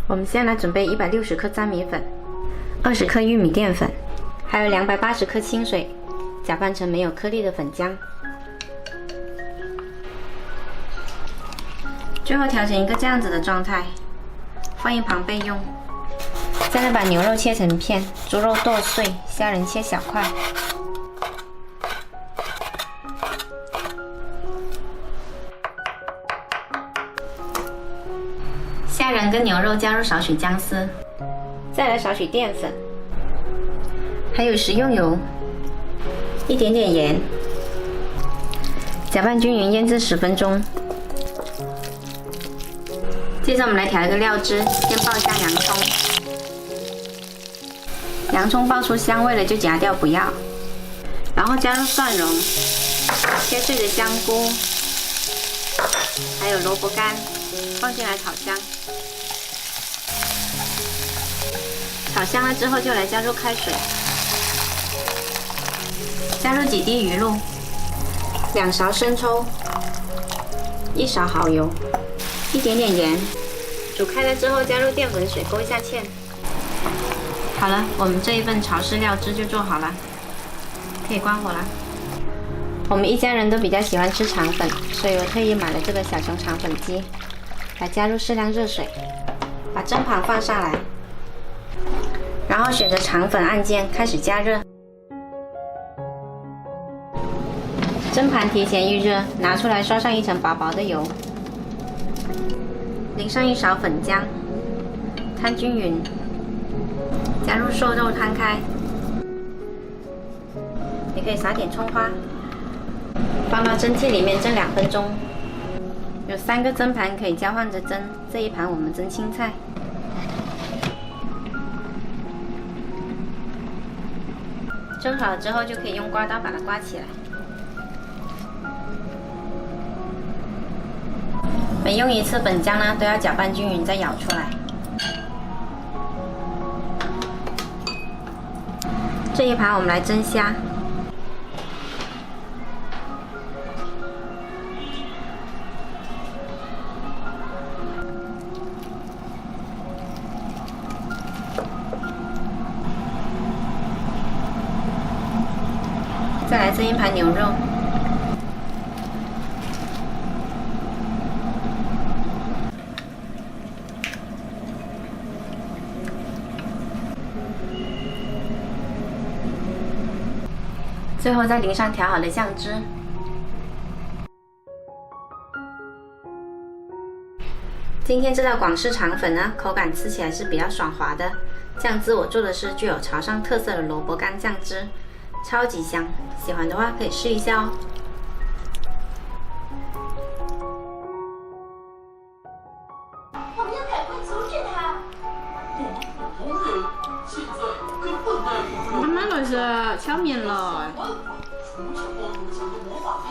我们先来准备160克粘米粉，20克玉米淀粉，还有280克清水，搅拌成没有颗粒的粉浆。最后调成一个这样子的状态，放一旁备用。再来把牛肉切成片，猪肉剁碎，虾仁切小块。虾仁跟牛肉加入少许姜丝，再来少许淀粉，还有食用油，一点点盐，搅拌均匀，腌制10分钟。接着我们来调一个料汁，先爆一下洋葱，洋葱爆出香味了就夹掉不要，然后加入蒜蓉、切碎的香菇，还有萝卜干，放进来炒香。炒香了之后就来加入开水，加入几滴鱼露，2勺生抽，1勺蚝油，一点点盐，煮开了之后加入淀粉水勾一下芡。好了，我们这一份潮式料汁就做好了，可以关火了。我们一家人都比较喜欢吃肠粉，所以我特意买了这个小熊肠粉机，来加入适量热水，把蒸盘放上来，然后选择肠粉按键开始加热。蒸盘提前预热，拿出来刷上一层薄薄的油，淋上1勺粉浆，摊均匀，加入瘦肉摊开，也可以撒点葱花，放到蒸屉里面蒸2分钟。有3个蒸盘可以交换着蒸，这一盘我们蒸青菜。蒸好了之后就可以用刮刀把它刮起来。每用一次粉浆呢，都要搅拌均匀再舀出来。这一盘我们来蒸虾，再来蒸一盘牛肉。最后再淋上调好的酱汁。今天这道广式肠粉呢，口感吃起来是比较爽滑的。酱汁我做的是具有潮汕特色的萝卜干酱汁，超级香，喜欢的话可以试一下哦。我们要赶快阻止他。同人现在根本带不出来。慢慢来噻，敲面了。除强光如前的魔法力。